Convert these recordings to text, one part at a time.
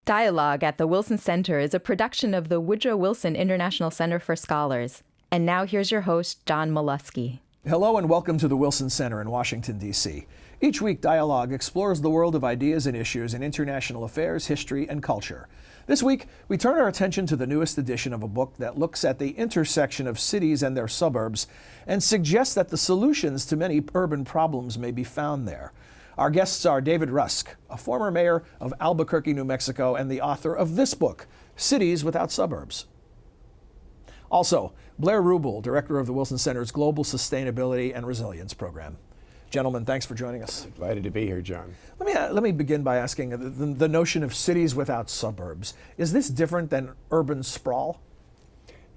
Dialogue at the Wilson Center is a production of the Woodrow Wilson International Center for Scholars. And now here's your host, John Molesky. Hello and welcome to the Wilson Center in Washington, D.C. Each week, Dialogue explores the world of ideas and issues in international affairs, history, and culture. This week, we turn our attention to the newest edition of a book that looks at the intersection of cities and their suburbs and suggests that the solutions to many urban problems may be found there. Our guests are David Rusk, a former mayor of Albuquerque, New Mexico, and the author of this book, Cities Without Suburbs. Also, Blair Ruble, director of the Wilson Center's Global Sustainability and Resilience Program. Gentlemen, thanks for joining us. Delighted to be here, John. Let me begin by asking the notion of cities without suburbs. Is this different than urban sprawl?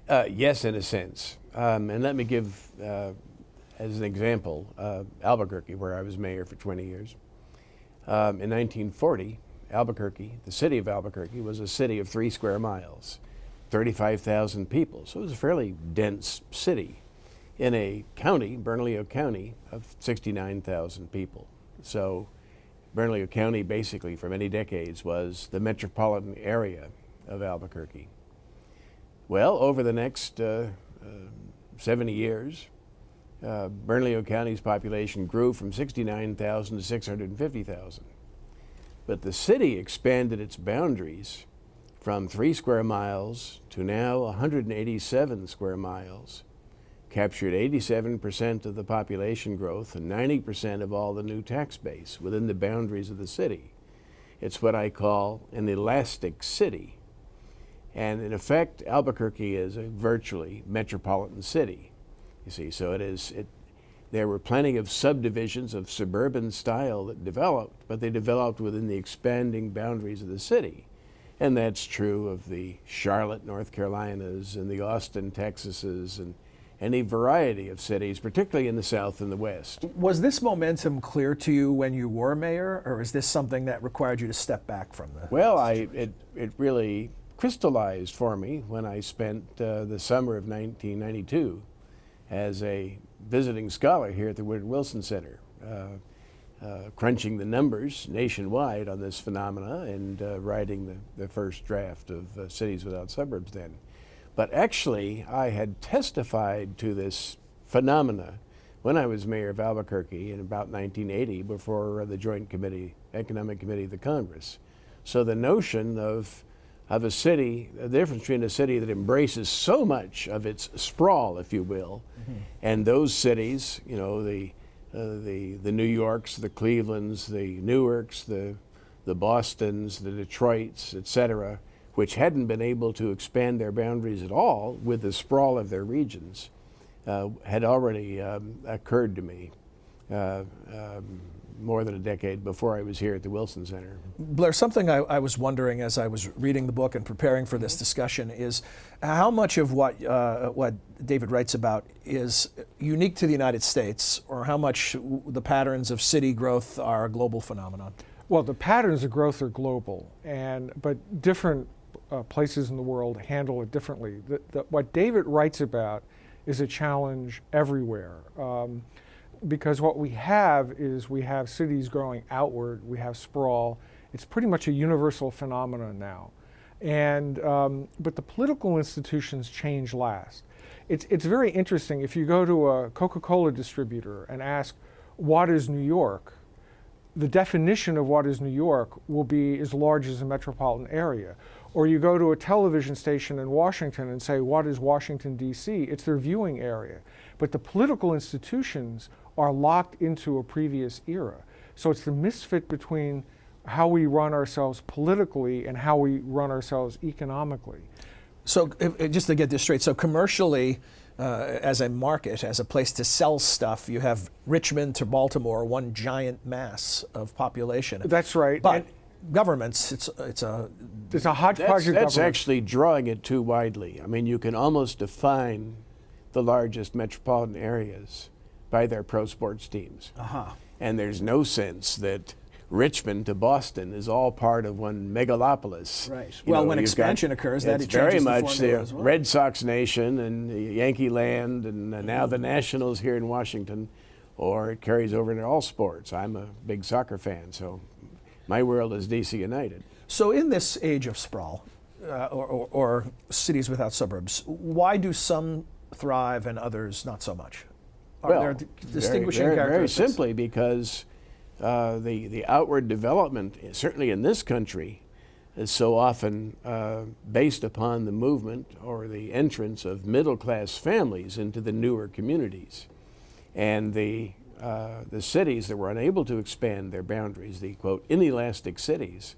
Yes, in a sense. And let me give, as an example, Albuquerque, where I was mayor for 20 years. In 1940, Albuquerque, the city of Albuquerque, was a city of 3 square miles, 35,000 people. So it was a fairly dense city in a county, Bernalillo County, of 69,000 people. So Bernalillo County basically for many decades was the metropolitan area of Albuquerque. Well, over the next 70 years, Bernalillo County's population grew from 69,000 to 650,000. But the city expanded its boundaries from 3 square miles to now 187 square miles, captured 87% of the population growth and 90% of all the new tax base within the boundaries of the city. It's what I call an elastic city. And in effect, Albuquerque is a virtually metropolitan city. You see, so there were plenty of subdivisions of suburban style that developed, but they developed within the expanding boundaries of the city. And that's true of the Charlotte, North Carolinas, and the Austin, Texases, and any variety of cities, particularly in the South and the West. Was this momentum clear to you when you were mayor, or is this something that required you to step back from the... Well, it really crystallized for me when I spent the summer of 1992 as a visiting scholar here at the Woodrow Wilson Center, crunching the numbers nationwide on this phenomena and writing the first draft of Cities Without Suburbs then. But actually, I had testified to this phenomena when I was mayor of Albuquerque in about 1980 before the Joint Economic Committee of the Congress. So the notion of a city, the difference between a city that embraces so much of its sprawl, if you will, and those cities, you know, the New Yorks, the Clevelands, the Newarks, the Bostons, the Detroits, etc., which hadn't been able to expand their boundaries at all with the sprawl of their regions, had already occurred to me more than a decade before I was here at the Wilson Center. Blair, something I was wondering as I was reading the book and preparing for this discussion is how much of what David writes about is unique to the United States, or how much the patterns of city growth are a global phenomenon? Well, the patterns of growth are global, but different places in the world handle it differently. What David writes about is a challenge everywhere. Because what we have is we have cities growing outward, we have sprawl. It's pretty much a universal phenomenon now. But the political institutions change last. It's very interesting. If you go to a Coca-Cola distributor and ask, what is New York? The definition of what is New York will be as large as a metropolitan area. Or you go to a television station in Washington and say, what is Washington, D.C.? It's their viewing area. But the political institutions are locked into a previous era. So it's the misfit between how we run ourselves politically and how we run ourselves economically. So just to get this straight, so commercially, as a market, as a place to sell stuff, you have Richmond to Baltimore, one giant mass of population. That's right. But governments, it's a hodgepodge of That's governments. actually drawing it too widely. I mean, you can almost define the largest metropolitan areas by their pro sports teams. And there's no sense that Richmond to Boston is all part of one megalopolis. Right. Well, when expansion occurs, that it's changes very much the formula the as well. Red Sox nation and Yankee land, and now the Nationals here in Washington, or it carries over into all sports. I'm a big soccer fan, so my world is DC United. So in this age of sprawl, or cities without suburbs, why do some thrive and others not so much? Are there distinguishing characteristics? Very simply because the outward development, certainly in this country, is so often based upon the movement or the entrance of middle-class families into the newer communities. And the cities that were unable to expand their boundaries, the, quote, inelastic cities,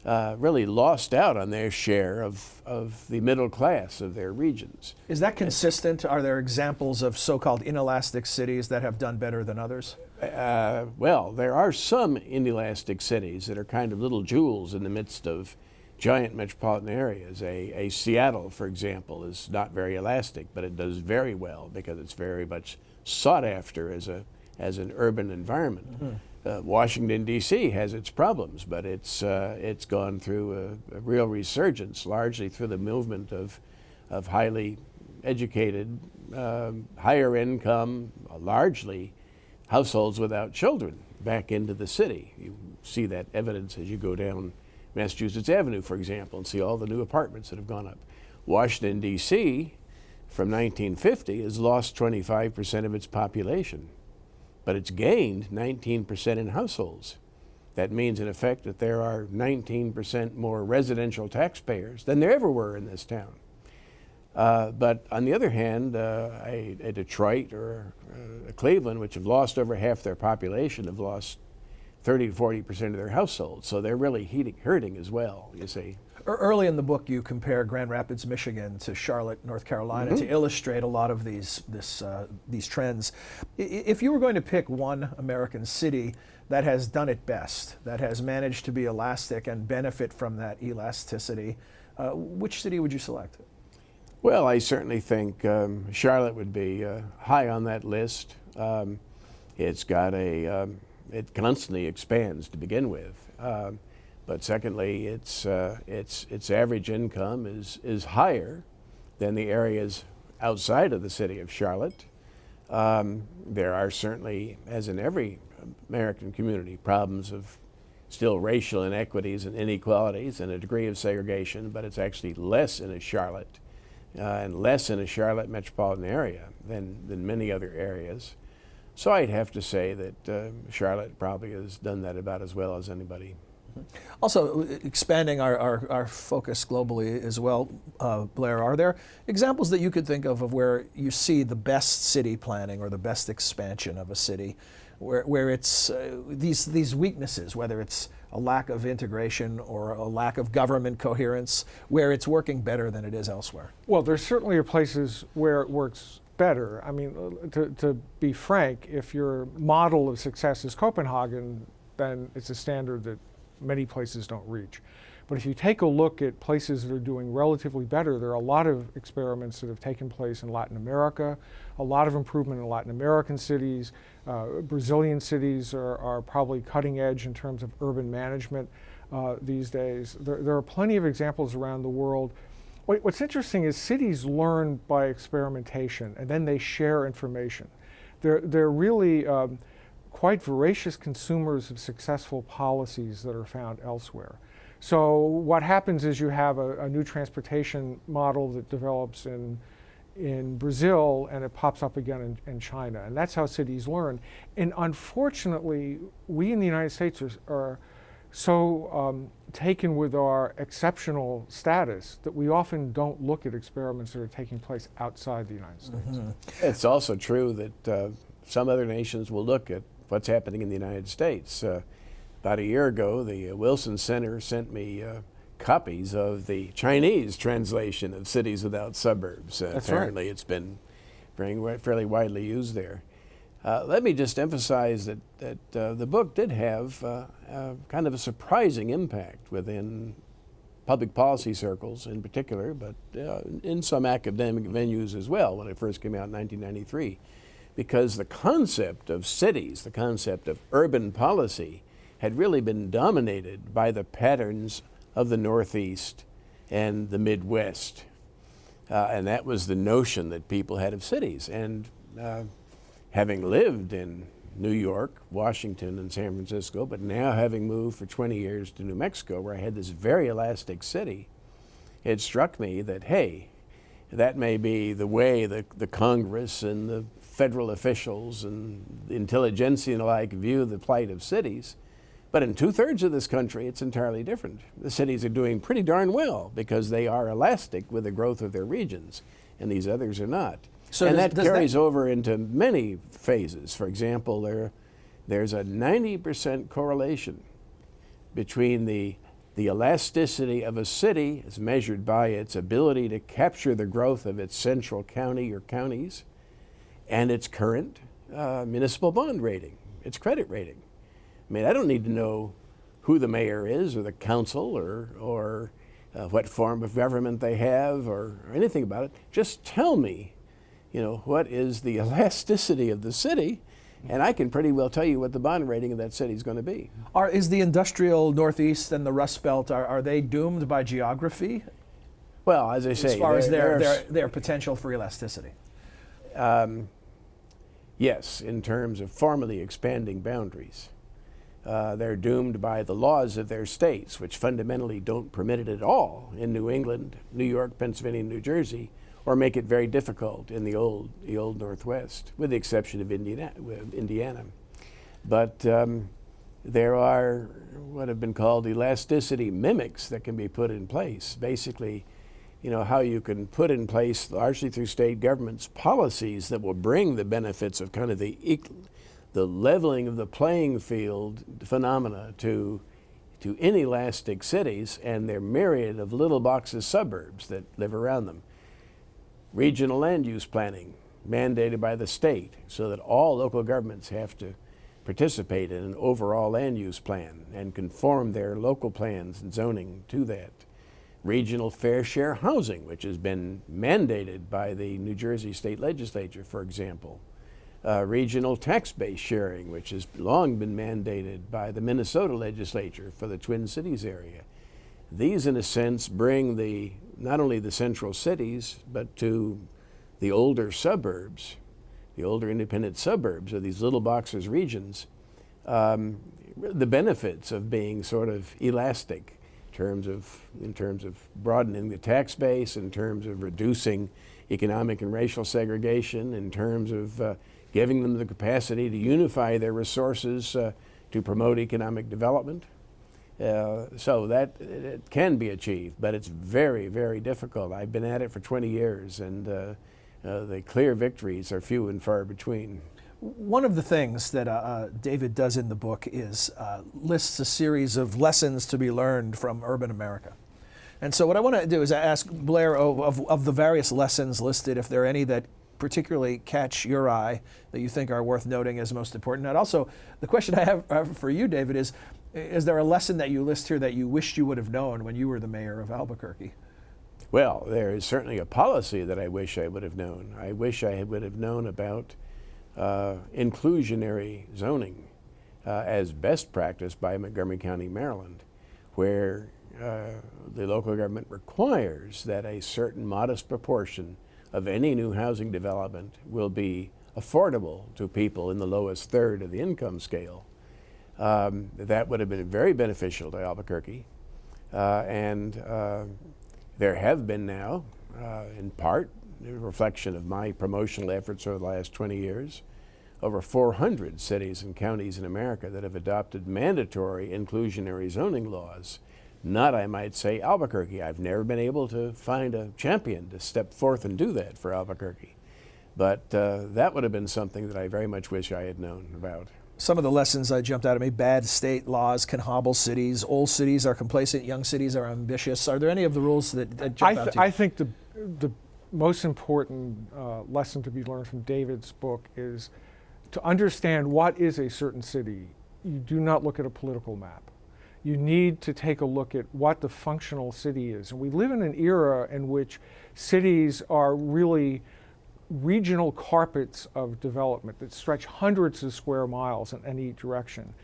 really lost out on their share of the middle class of their regions. Is that consistent? Are there examples of so-called inelastic cities that have done better than others? Well, there are some inelastic cities that are kind of little jewels in the midst of giant metropolitan areas. A Seattle, for example, is not very elastic, but it does very well because it's very much sought after as an urban environment. Mm-hmm. Washington, D.C. has its problems, but it's gone through a real resurgence, largely through the movement of highly educated, higher income, largely households without children back into the city. You see that evidence as you go down Massachusetts Avenue, for example, and see all the new apartments that have gone up. Washington, D.C., from 1950, has lost 25% of its population, but it's gained 19% in households. That means, in effect, that there are 19% more residential taxpayers than there ever were in this town. But on the other hand, a Detroit or a Cleveland, which have lost over half their population, have lost 30 to 40% of their households. So they're really hurting as well, you see. Early in the book, you compare Grand Rapids, Michigan to Charlotte, North Carolina, mm-hmm. to illustrate a lot of these trends. If you were going to pick one American city that has done it best, that has managed to be elastic and benefit from that elasticity, which city would you select? Well, I certainly think Charlotte would be high on that list. It's got it constantly expands to begin with. But secondly, its average income is higher than the areas outside of the city of Charlotte. There are certainly, as in every American community, problems of still racial inequities and inequalities and a degree of segregation, but it's actually less in a Charlotte and less in a Charlotte metropolitan area than many other areas. So I'd have to say that Charlotte probably has done that about as well as anybody. Also, expanding our focus globally as well, Blair, are there examples that you could think of where you see the best city planning or the best expansion of a city, where it's these weaknesses, whether it's a lack of integration or a lack of government coherence, where it's working better than it is elsewhere? Well, there certainly are places where it works better. I mean, to be frank, if your model of success is Copenhagen, then it's a standard that many places don't reach. But if you take a look at places that are doing relatively better, there are a lot of experiments that have taken place in Latin America, a lot of improvement in Latin American cities. Brazilian cities are probably cutting edge in terms of urban management these days. There are plenty of examples around the world. What's interesting is cities learn by experimentation, and then they share information. They're really quite voracious consumers of successful policies that are found elsewhere. So what happens is you have a new transportation model that develops in Brazil, and it pops up again in China. And that's how cities learn. And unfortunately, we in the United States are so taken with our exceptional status that we often don't look at experiments that are taking place outside the United States. Mm-hmm. It's also true that some other nations will look at what's happening in the United States. About a year ago, the Wilson Center sent me copies of the Chinese translation of Cities Without Suburbs. Apparently, It's been fairly widely used there. Let me just emphasize that the book did have kind of a surprising impact within public policy circles in particular, but in some academic venues as well when it first came out in 1993. Because the concept of cities, the concept of urban policy, had really been dominated by the patterns of the Northeast and the Midwest. And that was the notion that people had of cities. And having lived in New York, Washington, and San Francisco, but now having moved for 20 years to New Mexico, where I had this very elastic city, it struck me that, hey, that may be the way the Congress and the federal officials and the intelligentsia and the like view the plight of cities. But in 2/3 of this country, it's entirely different. The cities are doing pretty darn well because they are elastic with the growth of their regions, and these others are not. So and does that carries over into many phases. For example, there's a 90% correlation between the elasticity of a city as measured by its ability to capture the growth of its central county or counties and its current municipal bond rating, its credit rating. I mean, I don't need to know who the mayor is or the council or what form of government they have or anything about it. Just tell me, what is the elasticity of the city, and I can pretty well tell you what the bond rating of that city is going to be. Is the industrial Northeast and the Rust Belt, are they doomed by geography? Well, as I say, as far as their potential for elasticity? Yes, in terms of formally expanding boundaries. They're doomed by the laws of their states, which fundamentally don't permit it at all in New England, New York, Pennsylvania, New Jersey, or make it very difficult in the old Northwest, with the exception of Indiana. But there are what have been called elasticity mimics that can be put in place. Basically, how you can put in place, largely through state governments, policies that will bring the benefits of kind of the leveling of the playing field phenomena to inelastic cities and their myriad of little boxes suburbs that live around them. Regional land use planning mandated by the state so that all local governments have to participate in an overall land use plan and conform their local plans and zoning to that. Regional fair share housing, which has been mandated by the New Jersey state legislature, for example. Regional tax base sharing, which has long been mandated by the Minnesota legislature for the Twin Cities area. These, in a sense, bring not only the central cities, but to the older suburbs, the older independent suburbs of these little boxes regions, the benefits of being sort of elastic in terms of broadening the tax base, in terms of reducing economic and racial segregation, in terms of giving them the capacity to unify their resources to promote economic development. So that it can be achieved, but it's very, very difficult. I've been at it for 20 years, and the clear victories are few and far between. One of the things that David does in the book is lists a series of lessons to be learned from urban America. And so what I want to do is ask Blair of the various lessons listed, if there are any that particularly catch your eye that you think are worth noting as most important. And also, the question I have for you, David, is there a lesson that you list here that you wished you would have known when you were the mayor of Albuquerque? Well, there is certainly a policy that I wish I would have known. I wish I would have known about inclusionary zoning as best practice by Montgomery County, Maryland, where the local government requires that a certain modest proportion of any new housing development will be affordable to people in the lowest third of the income scale. That would have been very beneficial to Albuquerque. And there have been now, in part, a reflection of my promotional efforts over the last 20 years, over 400 cities and counties in America that have adopted mandatory inclusionary zoning laws. Not, I might say, Albuquerque. I've never been able to find a champion to step forth and do that for Albuquerque. But that would have been something that I very much wish I had known about. Some of the lessons that jumped out at me: bad state laws can hobble cities, old cities are complacent, young cities are ambitious. Are there any of the rules that jump out to you? I think the most important lesson to be learned from David's book is to understand what is a certain city. You do not look at a political map. You need to take a look at what the functional city is. And we live in an era in which cities are really regional carpets of development that stretch hundreds of square miles in any direction.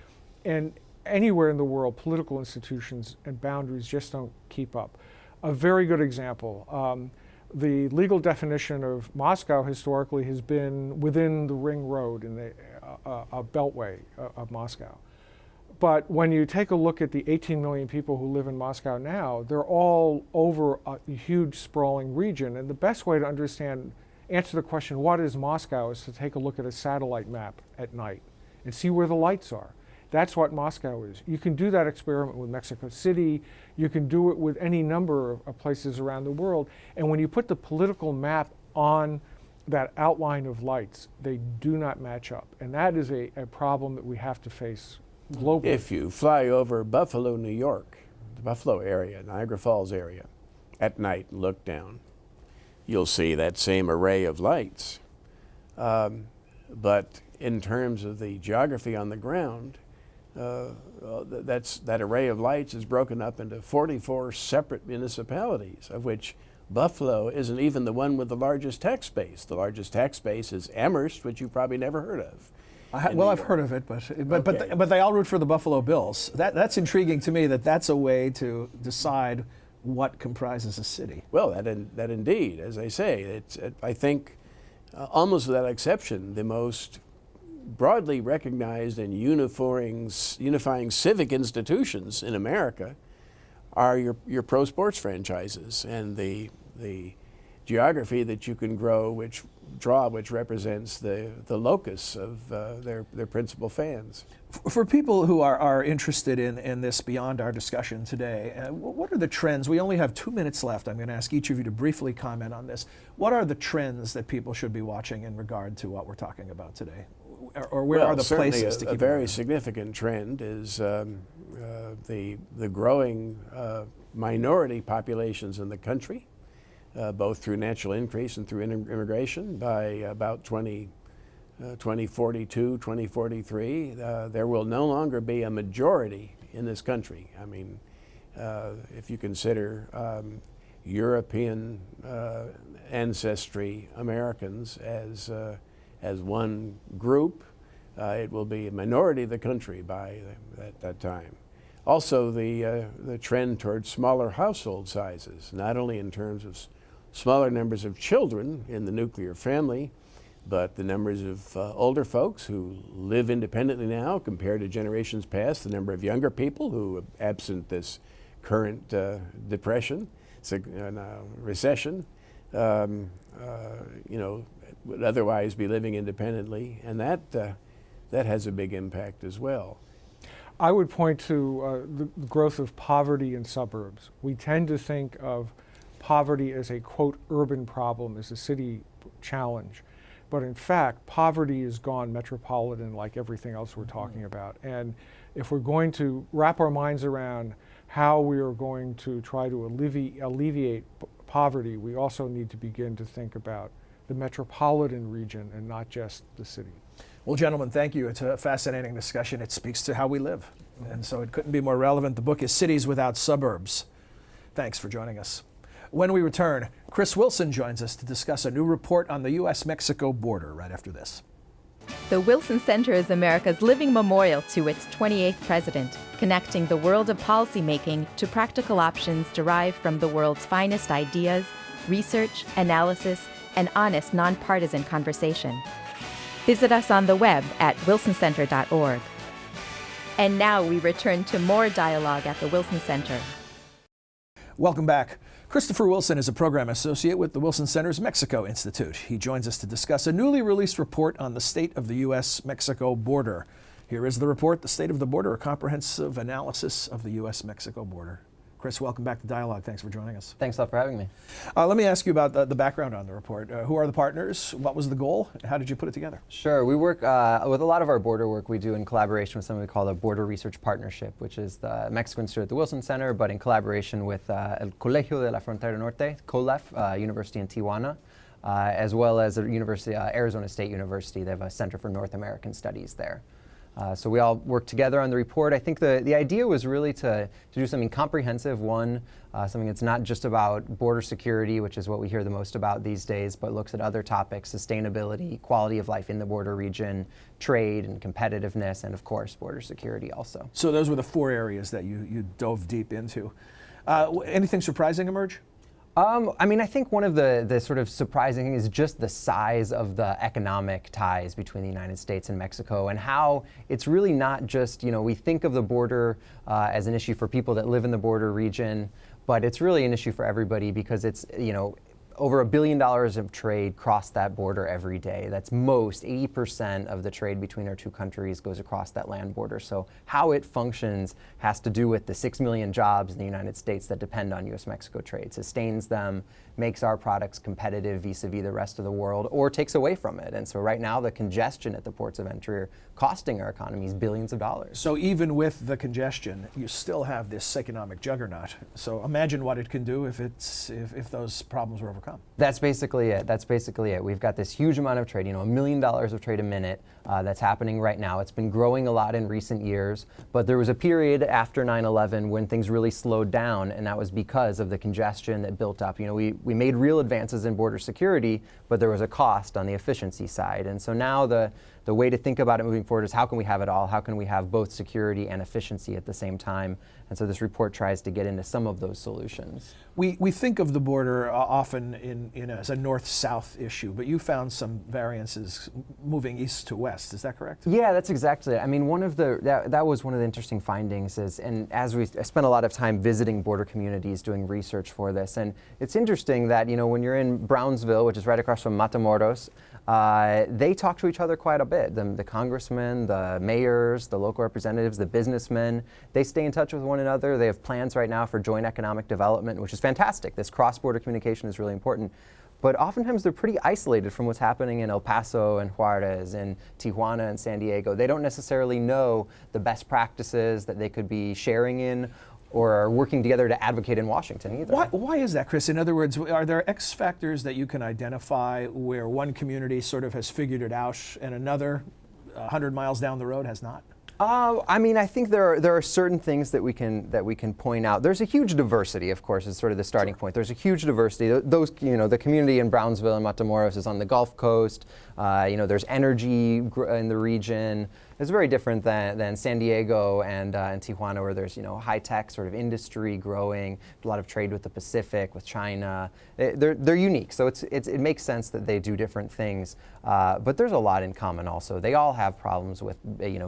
And anywhere in the world, political institutions and boundaries just don't keep up. A very good example, the legal definition of Moscow historically has been within the ring road, a beltway of Moscow. But when you take a look at the 18 million people who live in Moscow now, they're all over a huge sprawling region. And the best way to answer the question, what is Moscow, is to take a look at a satellite map at night and see where the lights are. That's what Moscow is. You can do that experiment with Mexico City. You can do it with any number of places around the world. And when you put the political map on that outline of lights, they do not match up. And that is a problem that we have to face globally. If you fly over Buffalo, New York, the Buffalo area, Niagara Falls area, at night and look down, you'll see that same array of lights. But in terms of the geography on the ground, that array of lights is broken up into 44 separate municipalities, of which Buffalo isn't even the one with the largest tax base. The largest tax base is Amherst, which you've probably never heard of. I've heard of it, but they all root for the Buffalo Bills. That's intriguing to me. That's a way to decide what comprises a city. Well, that indeed, as I say, I think almost without exception, the most broadly recognized and unifying civic institutions in America are your pro sports franchises and the geography that you can which represents the locus of their principal fans. For people who are interested in this beyond our discussion today, what are the trends? We only have 2 minutes left. I'm going to ask each of you to briefly comment on this. What are the trends that people should be watching in regard to what we're talking about today? Or where are the places to keep a very significant trend is the growing minority populations in the country, both through natural increase and through immigration. By about 2042, 2043, there will no longer be a majority in this country. I mean, if you consider European ancestry Americans as one group, it will be a minority of the country by that time. Also, the trend towards smaller household sizes, not only in terms of smaller numbers of children in the nuclear family, but the numbers of older folks who live independently now compared to generations past, the number of younger people who, absent this current depression, recession, would otherwise be living independently, and that has a big impact as well. I would point to the growth of poverty in suburbs. We tend to think of poverty as a, quote, urban problem, as a city challenge. But in fact, poverty has gone metropolitan like everything else we're talking about. And if we're going to wrap our minds around how we are going to try to alleviate poverty, we also need to begin to think about the metropolitan region and not just the city. Well, gentlemen, thank you. It's a fascinating discussion. It speaks to how we live. And so it couldn't be more relevant. The book is Cities Without Suburbs. Thanks for joining us. When we return, Chris Wilson joins us to discuss a new report on the U.S.-Mexico border right after this. The Wilson Center is America's living memorial to its 28th president, connecting the world of policymaking to practical options derived from the world's finest ideas, research, analysis, and honest, nonpartisan conversation. Visit us on the web at wilsoncenter.org. And now we return to more dialogue at the Wilson Center. Welcome back. Christopher Wilson is a program associate with the Wilson Center's Mexico Institute. He joins us to discuss a newly released report on the state of the U.S.-Mexico border. Here is the report, The State of the Border, a comprehensive analysis of the U.S.-Mexico border. Chris, welcome back to Dialogue. Thanks for joining us. Thanks a lot for having me. Let me ask you about the background on the report. Who are the partners? What was the goal? How did you put it together? Sure. We work with a lot of our border work we do in collaboration with something we call the Border Research Partnership, which is the Mexico Institute at the Wilson Center, but in collaboration with El Colegio de la Frontera Norte, COLEF, University in Tijuana, as well as the University, Arizona State University. They have a Center for North American Studies there. So we all worked together on the report. I think the idea was really to do something comprehensive, something that's not just about border security, which is what we hear the most about these days, but looks at other topics, sustainability, quality of life in the border region, trade and competitiveness, and of course, border security also. So those were the 4 areas that you dove deep into. Anything surprising emerge? I mean, I think one of the sort of surprising things is just the size of the economic ties between the United States and Mexico, and how it's really not just, we think of the border as an issue for people that live in the border region, but it's really an issue for everybody because it's, over $1 billion of trade cross that border every day. That's 80% of the trade between our two countries goes across that land border. So how it functions has to do with the 6 million jobs in the United States that depend on U.S.-Mexico trade, sustains them, makes our products competitive vis-a-vis the rest of the world, or takes away from it. And so right now the congestion at the ports of entry are costing our economies billions of dollars. So even with the congestion, you still have this economic juggernaut. So imagine what it can do if those problems were overcome. That's basically it. We've got this huge amount of trade, $1 million of trade a minute that's happening right now. It's been growing a lot in recent years, but there was a period after 9/11 when things really slowed down, and that was because of the congestion that built up. We made real advances in border security, but there was a cost on the efficiency side. And so now the way to think about it moving forward is how can we have it all? How can we have both security and efficiency at the same time? And so this report tries to get into some of those solutions. We think of the border often as a north-south issue, but you found some variances moving east to west. Is that correct? Yeah, that's exactly it. I mean, that was one of the interesting findings and as I spent a lot of time visiting border communities doing research for this, and it's interesting that, when you're in Brownsville, which is right across from Matamoros, they talk to each other quite a bit. The congressmen, the mayors, the local representatives, the businessmen, they stay in touch with one another. They have plans right now for joint economic development, which is fantastic. This cross-border communication is really important. But oftentimes they're pretty isolated from what's happening in El Paso and Juarez and Tijuana and San Diego. They don't necessarily know the best practices that they could be sharing in or are working together to advocate in Washington either. Why is that, Chris? In other words, are there X factors that you can identify where one community sort of has figured it out and another 100 miles down the road has not? I mean, I think there are certain things that we can point out. There's a huge diversity, of course, is sort of the starting point. There's a huge diversity. The community in Brownsville and Matamoros is on the Gulf Coast. There's energy in the region. It's very different than San Diego and Tijuana, where there's high-tech sort of industry growing, a lot of trade with the Pacific, with China. They're unique, so it makes sense that they do different things. But there's a lot in common also. They all have problems with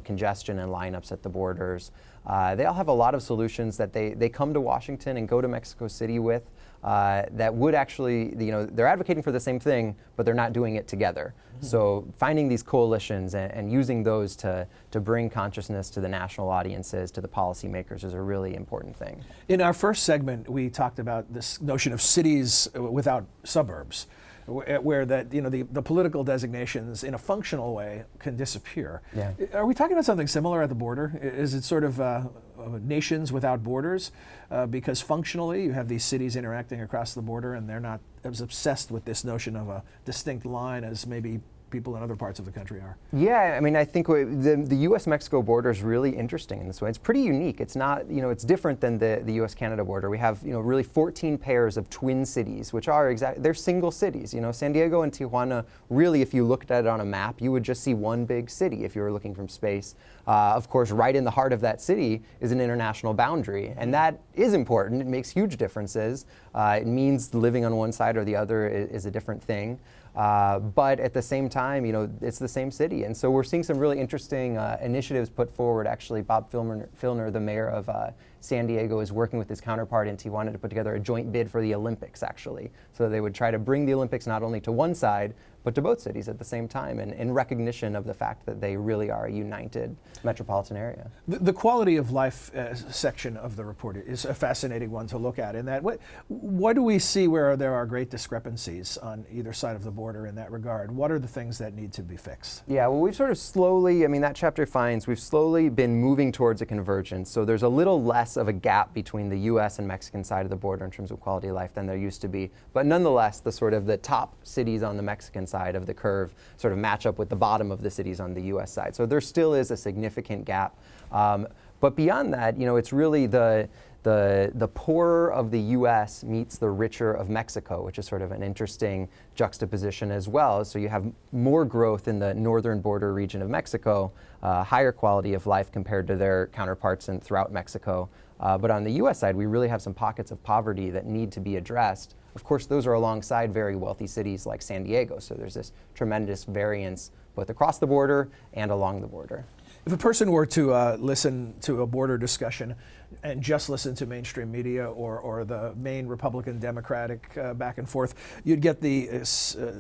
congestion and lineups at the borders. They all have a lot of solutions that they come to Washington and go to Mexico City with. That would actually, they're advocating for the same thing, but they're not doing it together. Mm-hmm. So finding these coalitions and using those to bring consciousness to the national audiences, to the policymakers, is a really important thing. In our first segment, we talked about this notion of cities without suburbs, where the political designations in a functional way can disappear. Yeah. Are we talking about something similar at the border? Is it sort of nations without borders? Because functionally you have these cities interacting across the border and they're not as obsessed with this notion of a distinct line as maybe people in other parts of the country are. Yeah, I mean, I think the U.S.-Mexico border is really interesting in this way. It's pretty unique. It's not, it's different than the U.S.-Canada border. We have, really 14 pairs of twin cities, which are they're single cities. San Diego and Tijuana, really, if you looked at it on a map, you would just see one big city if you were looking from space. Of course, right in the heart of that city is an international boundary, and that is important. It makes huge differences. It means living on one side or the other is a different thing. But at the same time, it's the same city. And so we're seeing some really interesting initiatives put forward. Actually, Bob Filner, the mayor of San Diego, is working with his counterpart in Tijuana to put together a joint bid for the Olympics, actually. So they would try to bring the Olympics not only to one side, but to both cities at the same time, and in recognition of the fact that they really are a united metropolitan area. The quality of life section of the report is a fascinating one to look at. In that, what do we see where there are great discrepancies on either side of the border in that regard? What are the things that need to be fixed? Yeah, well, we've sort of slowly, that chapter finds we've slowly been moving towards a convergence. So there's a little less of a gap between the U.S. and Mexican side of the border in terms of quality of life than there used to be. But nonetheless, the top cities on the Mexican side of the curve sort of match up with the bottom of the cities on the U.S. side. So there still is a significant gap. But beyond that, it's really the poorer of the U.S. meets the richer of Mexico, which is sort of an interesting juxtaposition as well. So you have more growth in the northern border region of Mexico, higher quality of life compared to their counterparts throughout Mexico. But on the US side, we really have some pockets of poverty that need to be addressed. Of course, those are alongside very wealthy cities like San Diego, so there's this tremendous variance both across the border and along the border. If a person were to listen to a border discussion and just listen to mainstream media or the main Republican Democratic back and forth, you'd get the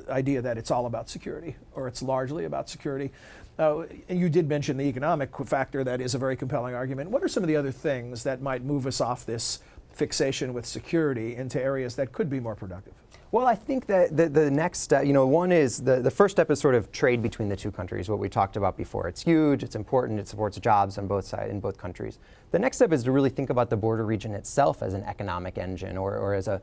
idea that it's all about security, or it's largely about security. And you did mention the economic factor. That is a very compelling argument. What are some of the other things that might move us off this fixation with security into areas that could be more productive? Well, I think that the next step, one is the first step is sort of trade between the two countries, what we talked about before. It's huge, it's important, it supports jobs on both sides, in both countries. The next step is to really think about the border region itself as an economic engine, or as a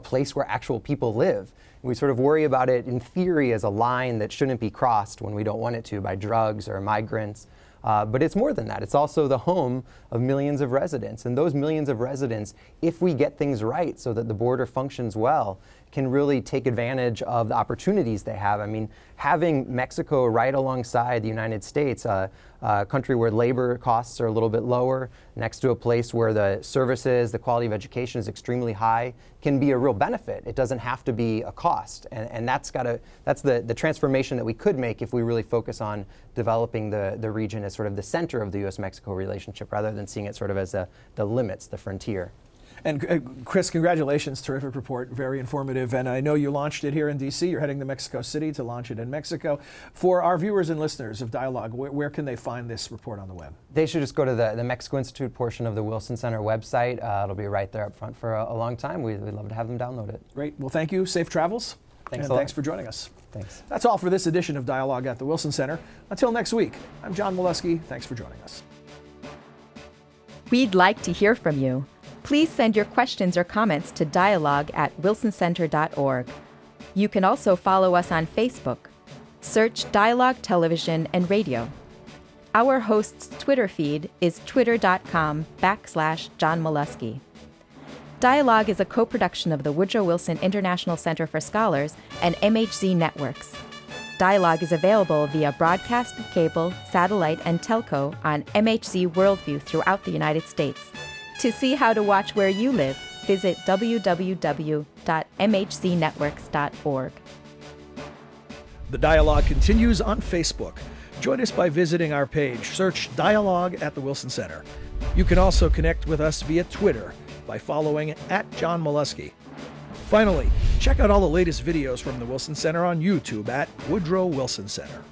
place where actual people live. We sort of worry about it in theory as a line that shouldn't be crossed when we don't want it to by drugs or migrants. But it's more than that. It's also the home of millions of residents. And those millions of residents, if we get things right so that the border functions well, can really take advantage of the opportunities they have. I mean, having Mexico right alongside the United States, a country where labor costs are a little bit lower, next to a place where the services, the quality of education is extremely high, can be a real benefit. It doesn't have to be a cost. And that's the transformation that we could make if we really focus on developing the region as sort of the center of the U.S.-Mexico relationship, rather than seeing it sort of as the limits, the frontier. And Chris, congratulations, terrific report, very informative. And I know you launched it here in D.C. You're heading to Mexico City to launch it in Mexico. For our viewers and listeners of Dialogue, where can they find this report on the web? They should just go to the Mexico Institute portion of the Wilson Center website. It'll be right there up front for a long time. We'd love to have them download it. Great. Well, thank you. Safe travels. Thanks and a lot. Thanks for joining us. Thanks. That's all for this edition of Dialogue at the Wilson Center. Until next week, I'm John Molesky. Thanks for joining us. We'd like to hear from you. Please send your questions or comments to dialogue@wilsoncenter.org. You can also follow us on Facebook. Search Dialogue Television and Radio. Our host's Twitter feed is twitter.com/John Molesky. Dialogue is a co-production of the Woodrow Wilson International Center for Scholars and MHZ Networks. Dialogue is available via broadcast, cable, satellite, and telco on MHZ Worldview throughout the United States. To see how to watch where you live, visit www.mhznetworks.org. The Dialogue continues on Facebook. Join us by visiting our page. Search Dialogue at the Wilson Center. You can also connect with us via Twitter by following @John Molesky. Finally, check out all the latest videos from the Wilson Center on YouTube at Woodrow Wilson Center.